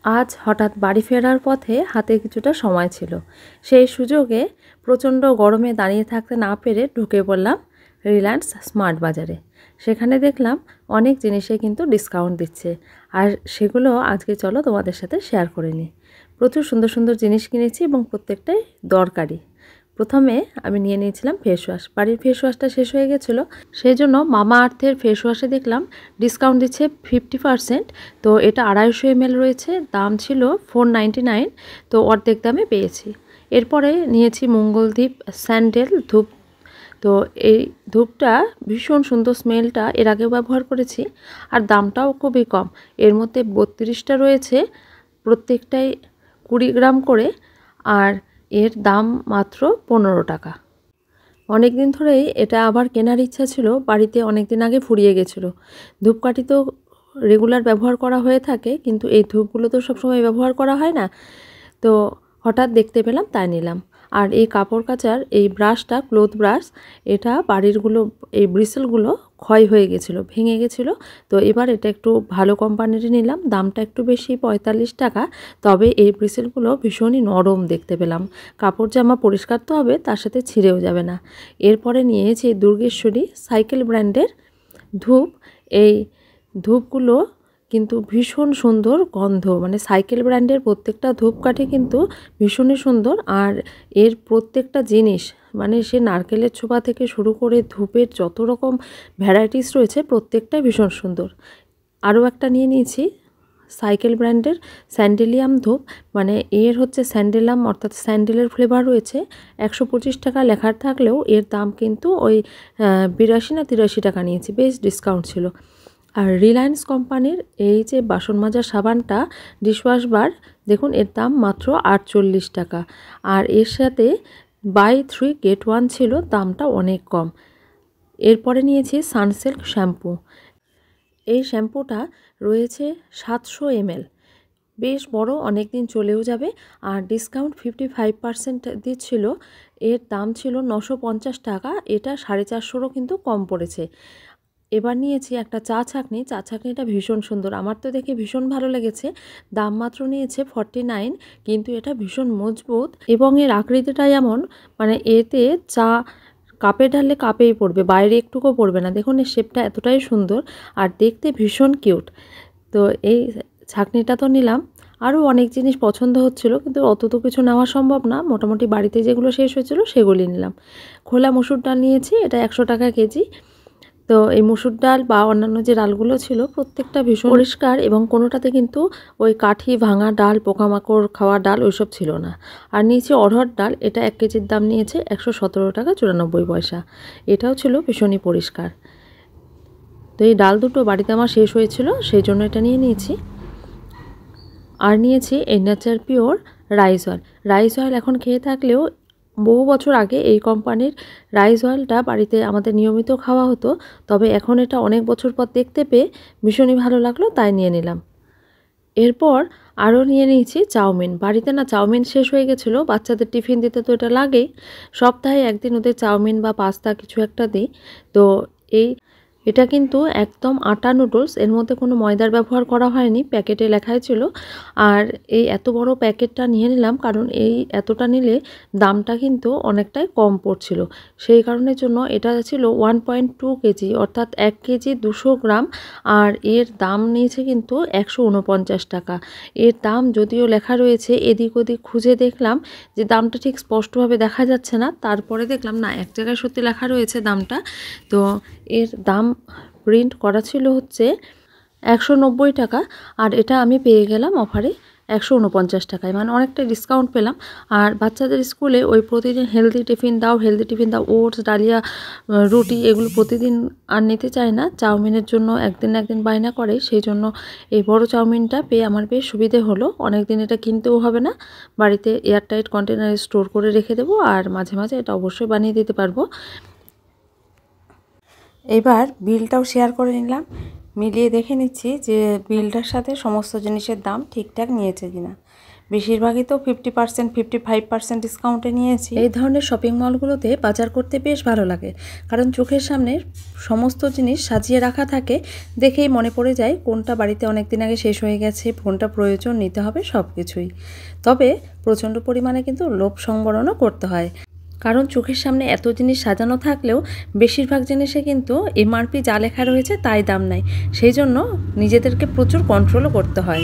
আজ হঠাৎ বাড়ি ফেরার পথে হাতে কিছুটা সময় ছিল। সেই সুযোগে প্রচণ্ড গরমে দাঁড়িয়ে থাকতে না পেরে ঢুকে পড়লাম রিলায়েন্স স্মার্ট বাজারে। সেখানে দেখলাম অনেক জিনিসে কিন্তু ডিসকাউন্ট দিচ্ছে, আর সেগুলো আজকে চলো তোমাদের সাথে শেয়ার করে নিই। প্রচুর সুন্দর সুন্দর জিনিস কিনেছি এবং প্রত্যেকটাই দরকারি। প্রথমে আমি নিয়ে নিয়েছিলাম ফেস ওয়াশ। বাড়ির ফেস ওয়াশটা শেষ হয়ে গেছিলো, সেই জন্য মামা আর্থের ফেস ওয়াশে দেখলাম ডিসকাউন্ট দিচ্ছে 50%। তো এটা 250 ml রয়েছে, দাম ছিল 499, তো অর্ধেক দামে পেয়েছি। এরপরে নিয়েছি মঙ্গলদ্বীপ স্যান্ডেল ধূপ। তো এই ধূপটা ভীষণ সুন্দর, স্মেলটা এর আগেও ব্যবহার করেছি, আর দামটাও খুবই কম। এর মধ্যে 32টা রয়েছে, প্রত্যেকটাই 20 গ্রাম করে, আর এর দাম মাত্র 15 টাকা। অনেক দিন ধরেই এটা আবার কেনার ইচ্ছা ছিল, বাড়িতে অনেক দিন আগে ফুরিয়ে গেছিলো। ধূপকাঠি তো রেগুলার ব্যবহার করা হয়ে থাকে, কিন্তু এই ধূপগুলো তো সবসময় ব্যবহার করা হয় না। তো হঠাৎ দেখতে পেলাম, তাই নিলাম। আর এই কাপড় কাচার এই ব্রাশটা, ক্লথ ব্রাশ, এটা বাড়িরগুলো এই ব্রিসেলগুলো ক্ষয় হয়ে গেছিলো, ভেঙে গেছিলো। তো এবার এটা একটু ভালো কোম্পানিরই নিলাম, দামটা একটু বেশি, 45 টাকা। তবে এই ব্রিসেলগুলো ভীষণই নরম দেখতে পেলাম। কাপড় জামা পরিষ্কার তো হবে, তার সাথে ছিঁড়েও যাবে না। এরপরে নিয়েছি দুর্গেশ্বরী সাইকেল ব্র্যান্ডের ধূপ। এই ধূপগুলো কিন্তু ভীষণ সুন্দর গন্ধ, মানে সাইকেল ব্র্যান্ডের প্রত্যেকটা ধূপকাঠি কিন্তু ভীষণই সুন্দর। আর এর প্রত্যেকটা জিনিস, মানে সে নারকেলের ছোপা থেকে শুরু করে ধূপের যত রকম ভ্যারাইটিস রয়েছে, প্রত্যেকটাই ভীষণ সুন্দর। আরও একটা নিয়ে নিয়েছি সাইকেল ব্র্যান্ডের স্যান্ডেলিয়াম ধূপ, মানে এর হচ্ছে স্যান্ডেলাম, অর্থাৎ স্যান্ডেলের ফ্লেভার রয়েছে। 125 টাকা লেখার থাকলেও এর দাম কিন্তু ওই 82 না 83 টাকা নিয়েছি, বেশ ডিসকাউন্ট ছিল। আর রিলায়েন্স কোম্পানির এই যে বাসন মাজার সাবানটা, ডিশওয়াশ বার, দেখুন এর দাম মাত্র 48 টাকা। আর এর সাথে বাই 3 গেট 1 ছিল, দামটা অনেক কম। এরপরে নিয়েছি সানসিল্ক শ্যাম্পু। এই শ্যাম্পুটা রয়েছে 700 ml, বেশ বড়, অনেক দিন চলেও যাবে। আর ডিসকাউন্ট 55% দিচ্ছিল। এর দাম ছিল 950 টাকা, এটা 450-ও কিন্তু কম পড়েছে। এবার নিয়েছি একটা চা ছাঁকনি। চা ছাঁকনিটা ভীষণ সুন্দর, আমার তো দেখে ভীষণ ভালো লেগেছে। দাম মাত্র নিয়েছে 49, কিন্তু এটা ভীষণ মজবুত এবং এর আকৃতিটা এমন, মানে এতে চা কাপে ঢাললে কাপেই পড়বে, বাইরে একটুকুও পড়বে না। দেখুন এর শেপটা এতটাই সুন্দর, আর দেখতে ভীষণ কিউট। তো এই ছাঁকনিটা তো নিলাম। আরও অনেক জিনিস পছন্দ হচ্ছিল, কিন্তু অত তো কিছু নেওয়া সম্ভব না। মোটামুটি বাড়িতে যেগুলো শেষ হয়েছিল সেগুলি নিলাম। খোলা মসুর ডাল নিয়েছি, এটা 100 টাকা কেজি। তো এই মসুর ডাল বা অন্যান্য যে ডালগুলো ছিল, প্রত্যেকটা ভীষণ পরিষ্কার, এবং কোনোটাতে কিন্তু ওই কাঠি ভাঙা ডাল, পোকামাকড় খাওয়া ডাল ওইসব ছিল না। আর নিয়েছি অড়হর ডাল, এটা 1 কেজির দাম নিয়েছে 117 টাকা 94 পয়সা। এটাও ছিল ভীষণই পরিষ্কার। তো এই ডাল দুটো বাড়িতে আমার শেষ হয়েছিল, সেই জন্য এটা নিয়ে নিয়েছি। আর নিয়েছি এই nature pure rice oil. Rice oil এখন খেয়ে থাকলেও বহু বছর আগে এই কোম্পানির রাইস অয়েলটা বাড়িতে আমাদের নিয়মিত খাওয়া হতো, তবে এখন এটা অনেক বছর পর দেখতে পেয়ে ভীষণই ভালো লাগলো, তাই নিয়ে নিলাম। এরপর আরও নিয়ে নিয়েছি চাউমিন। বাড়িতে না চাউমিন শেষ হয়ে গেছিলো, বাচ্চাদের টিফিন দিতে তো এটা লাগেই, সপ্তাহে একদিন ওদের চাউমিন বা পাস্তা কিছু একটা দিই। তো এটা কিন্তু একদম আটা নুডলস, এর মধ্যে কোনো ময়দার ব্যবহার করা হয়নি, প্যাকেটে লেখাই ছিল। আর এই এত বড় প্যাকেটটা নিয়ে নিলাম, কারণ এই এতটা নিলে দামটা কিন্তু অনেকটাই কম পড়ছিল। সেই কারণের জন্য এটা ছিল 1.2 কেজি, অর্থাৎ 1 কেজি 200 গ্রাম। আর এর দাম নিয়েছে কিন্তু 149 টাকা। এর দাম যদিও লেখা রয়েছে, এদিক ওদিক খুঁজে দেখলাম যে দামটা ঠিক স্পষ্টভাবে দেখা যাচ্ছে না। তারপরে দেখলাম না, এক জায়গায় সত্যি লেখা রয়েছে দামটা। তো এর দাম প্রিন্ট করা ছিল হচ্ছে 190 টাকা, আর এটা আমি পেয়ে গেলাম অফারে 149 টাকায়, মানে অনেকটা ডিসকাউন্ট পেলাম। আর বাচ্চাদের স্কুলে ওই প্রতিদিন হেলদি টিফিন দাও, ওটস, ডালিয়া, রুটি, এগুলো প্রতিদিন আর নিতে চায় না। চাউমিনের জন্য একদিন বায়না করে, সেই জন্য এই বড় চাউমিনটা পেয়ে আমার বেশ সুবিধে হলো। অনেক দিন এটা কিনতেও হবে না, বাড়িতে এয়ারটাইট কন্টেনারে স্টোর করে রেখে দেবো, আর মাঝে মাঝে এটা অবশ্যই বানিয়ে দিতে পারবো। এবার বিলটাও শেয়ার করে নিলাম, মিলিয়ে দেখে নিচ্ছি যে বিলটার সাথে সমস্ত জিনিসের দাম ঠিকঠাক নিয়েছে কিনা। বেশিরভাগই তো 50% 55% ডিসকাউন্টে নিয়েছি। এই ধরনের শপিং মলগুলোতে বাজার করতে বেশ ভালো লাগে, কারণ চোখের সামনে সমস্ত জিনিস সাজিয়ে রাখা থাকে, দেখেই মনে পড়ে যায় কোনটা বাড়িতে অনেক দিন আগে শেষ হয়ে গেছে, কোনটা প্রয়োজন নিতে হবে, সব কিছুই। তবে প্রচণ্ড পরিমাণে কিন্তু লোভ সংবরণও করতে হয়, কারণ চোখের সামনে এত জিনিস সাজানো থাকলেও বেশিরভাগ জিনিসে কিন্তু এমআরপি যা লেখা রয়েছে তাই দাম নেয়, সেই জন্য নিজেদেরকে প্রচুর কন্ট্রোলও করতে হয়।